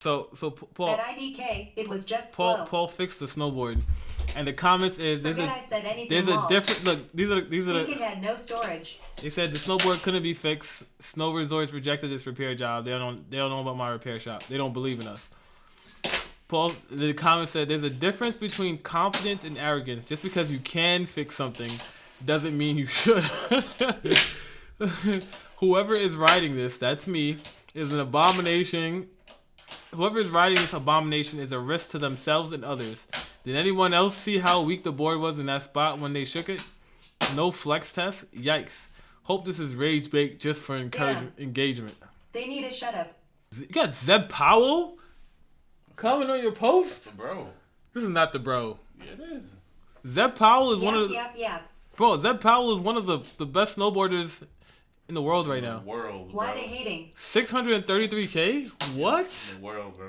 Paul, At IDK, it was just Paul, slow. Paul fixed the snowboard, and the comments is Forget I said anything there's a wrong. different look. These are Think it had no storage. they said the snowboard couldn't be fixed. Snow Resorts rejected this repair job. They don't know about my repair shop. They don't believe in us. Paul, the comment said there's a difference between confidence and arrogance. Just because you can fix something doesn't mean you should. Whoever is writing this, that's me, is an abomination. Whoever is writing this abomination is a risk to themselves and others. Did anyone else see how weak the board was in that spot when they shook it? No flex test? Yikes. Hope this is rage bait just for engagement. They need a shut up. You got Zeb Powell? Comment on your post? That's the bro. This is not the bro. Yeah, it is. Zeb Powell is one of the... Yep. Bro, Zeb Powell is one of the best snowboarders in the world right now. Why are they hating? 633K? What? In the world, bro.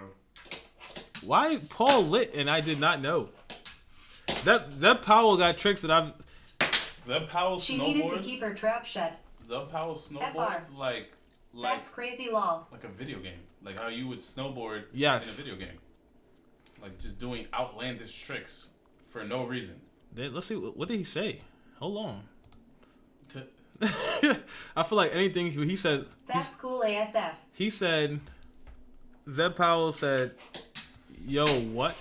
Why Paul lit and I did not know? Zeb Powell got tricks that I've... Zeb Powell She snowboards. needed to keep her trap shut. Zeb Powell snowboards like That's crazy lol. like a video game. Like how you would snowboard Yes. in a video game. Like just doing outlandish tricks for no reason. Let's see, what did he say? Hold on. To, I feel like anything he said... That's cool ASF. He said... Zeb Powell said... Yo, what?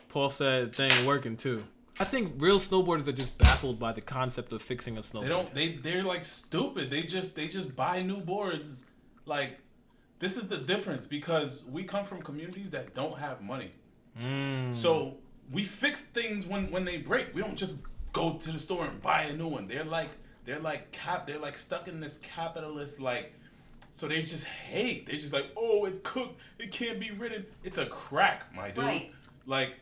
Paul said they ain't working too. I think real snowboarders are just baffled by the concept of fixing a snowboard. they're like stupid. They just buy new boards. Like this is the difference because we come from communities that don't have money. So we fix things when they break. We don't just go to the store and buy a new one. They're like stuck in this capitalist like. So they just hate. They're just like, oh, it's cooked. It can't be ridden. It's a crack, my dude. Right. Like,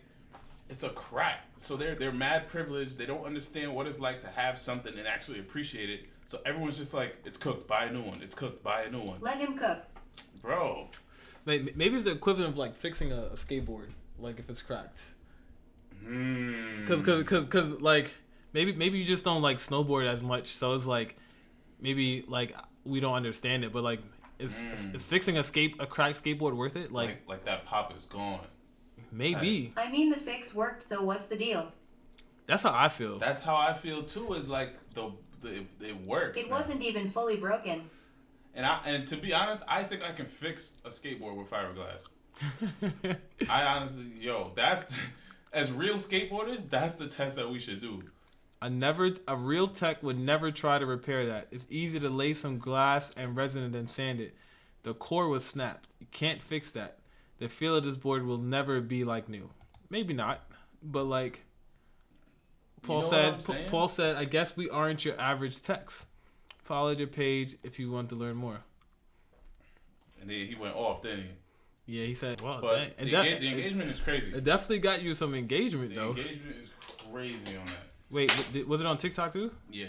it's a crack. So they're mad privileged. They don't understand what it's like to have something and actually appreciate it. So everyone's just like, it's cooked. Buy a new one. It's cooked. Buy a new one. Let him cook. Bro. Maybe it's the equivalent of like fixing a skateboard, like if it's cracked. Cause like maybe you just don't like snowboard as much. So it's like maybe like we don't understand it, but like is fixing a cracked skateboard worth it? Like that pop is gone. Maybe. I mean the fix worked, so what's the deal? That's how I feel. That's how I feel too. Is like it works. It wasn't even fully broken. And to be honest, I think I can fix a skateboard with fiberglass. I honestly, that's as real skateboarders, that's the test that we should do. A real tech would never try to repair that. It's easy to lay some glass and resin and then sand it. The core was snapped. You can't fix that. The feel of this board will never be like new. Maybe not, but like Paul said, I guess we aren't your average techs. Follow your page if you want to learn more. And then he went off, didn't he? Yeah, he said, well, but the engagement is crazy. It definitely got you some engagement, though. The engagement is crazy on that. Wait, was it on TikTok too? Yeah.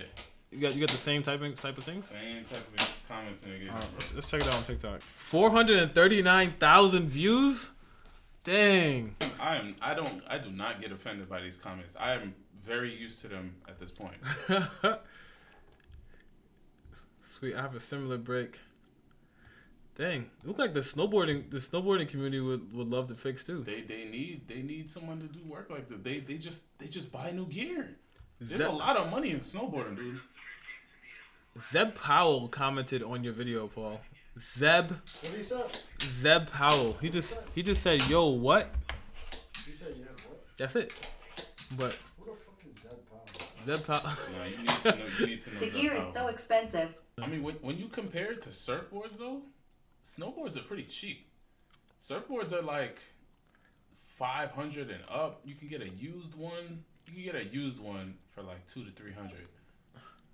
You got the same type of things? Same type of comments and engagement. Let's check it out on TikTok. 439,000 views. Dang. I do not get offended by these comments. I am very used to them at this point. Sweet, I have a similar break. Dang, it looks like the snowboarding community would love to fix too. They need someone to do work like this. They just buy new gear. There's a lot of money in snowboarding, dude. Zeb Powell commented on your video, Paul. Zeb. What did he say? Zeb Powell. He just said, "Yo, what?" He said, "Yeah, what?" That's it. But who the fuck is Zeb Powell? Zeb Powell. No, you need to know. The gear is so expensive. I mean, when you compare it to surfboards, though, snowboards are pretty cheap. Surfboards are like $500 and up. You can get a used one. You can get a used one for like $200 to $300.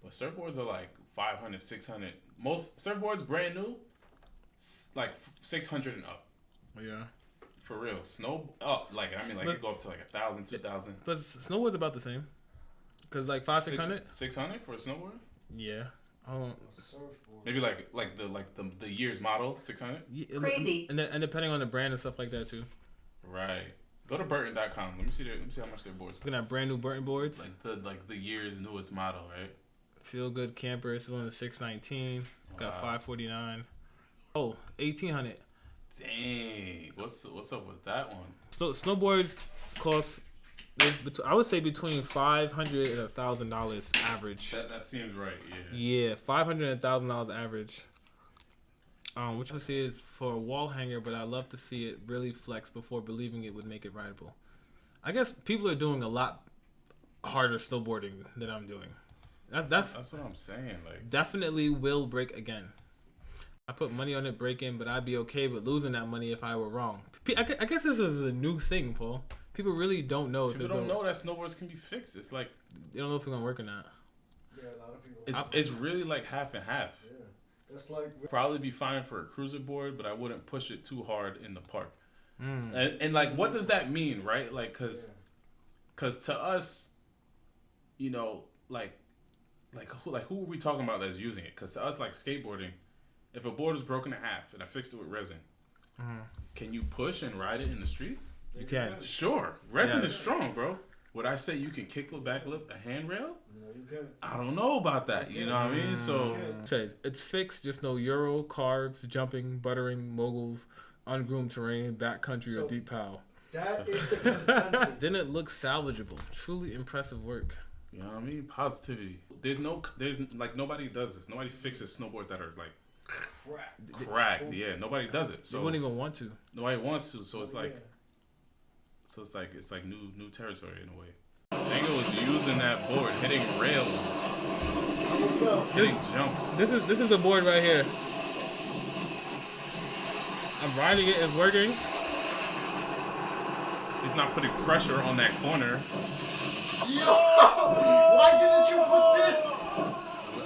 But surfboards are like $500, $600. Most surfboards brand new, like $600 and up. Yeah. For real, it go up to like $1,000, $2,000. But snowboard's about the same. Cause like $500, $600. $600 for a snowboard? Yeah. Maybe like the year's model, $600. Yeah, Crazy. And depending on the brand and stuff like that too. Right. Go to Burton.com. Let me see how much their boards. Looking at brand new Burton boards. Like the year's newest model, right? Feel Good Camper. It's on the 619. Got 549. Oh, 1,800. Dang, what's up with that one? So snowboards cost, I would say between $500 and $1,000 average. That seems right. Yeah. Yeah, $500 and $1,000 average. Which I would say is for a wall hanger, but I love to see it really flex before believing it would make it rideable. I guess people are doing a lot harder snowboarding than I'm doing. That's what I'm saying. Like, definitely will break again. I put money on it breaking, but I'd be okay with losing that money if I were wrong. I guess this is a new thing, Paul. People really don't know. People don't know that snowboards can be fixed. It's like they don't know if it's gonna work or not. Yeah, a lot of people. It's really like half and half. Yeah, it's like. Probably be fine for a cruiser board, but I wouldn't push it too hard in the park. And like, what does that mean, right? Like, cause to us, you know, like who are we talking about that's using it? Cause to us, like skateboarding, if a board is broken in half and I fixed it with resin, can you push and ride it in the streets? You can. Sure, resin is strong, bro. Would I say you can kickflip, backflip a handrail? No, you can't. I don't know about that. You know what I mean? So It's fixed. Just no Euro, carves, jumping, buttering, moguls, ungroomed terrain, backcountry, or deep pow. That is the consensus. Then it looks salvageable. Truly impressive work. you know what I mean? Positivity. There's like nobody does this. Nobody fixes snowboards that are like cracked. Yeah, nobody does it. So You wouldn't even want to. nobody wants to. So it's like. So it's like new territory in a way. Django was using that board, hitting rails, hitting jumps. This is the board right here. I'm riding it. It's working. He's not putting pressure on that corner. Yo! Why didn't you put this?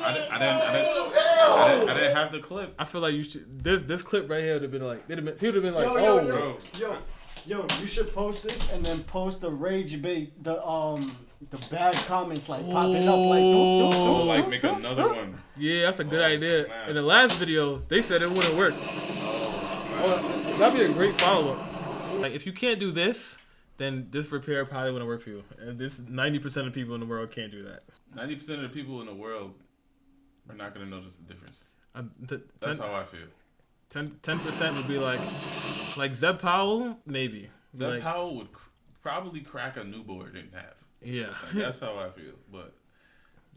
I didn't have the clip. I feel like you should. This clip right here would have been like. People would have been like, Yo, you should post this and then post the rage bait, the bad comments like popping up like. Oh, like make another one. Yeah, that's a good idea. Snap. In the last video, they said it wouldn't work. That'd be a great follow-up. Like, if you can't do this, then this repair probably wouldn't work for you. And this 90% of people in the world can't do that. 90% of the people in the world are not gonna notice the difference. That's how I feel. 10% would be like Zeb Powell, maybe. Zeb Powell would probably crack a new board in half. Yeah. Like, that's how I feel. But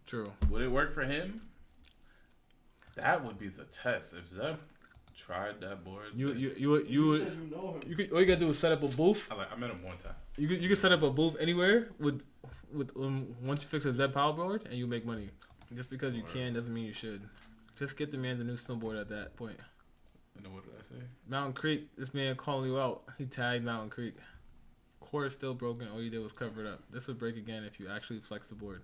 True. would it work for him? That would be the test. If Zeb tried that board, You You would. said you know him. All you gotta do is set up a booth. I met him one time. You could set up a booth anywhere with once you fix a Zeb Powell board and you make money. Just because you can doesn't mean you should. Just get the man the new snowboard at that point. And then what did I say? Mountain Creek, this man calling you out. He tagged Mountain Creek. Core is still broken. All you did was cover it up. This would break again if you actually flex the board.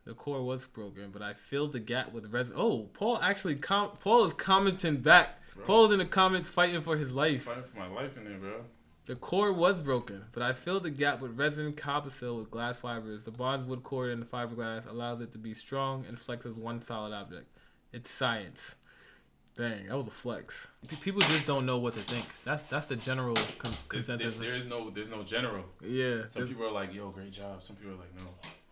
The core was broken, but I filled the gap with resin. Oh, Paul actually Paul is commenting back. Bro. Paul's in the comments fighting for his life. Fighting for my life in there, bro. The core was broken, but I filled the gap with resin coppersil with glass fibers. The bond's wood core in the fiberglass allows it to be strong and flex as one solid object. It's science. Dang, that was a flex. People just don't know what to think. That's the general consensus. There's no general. Yeah. Some people are like, yo, great job. Some people are like, no.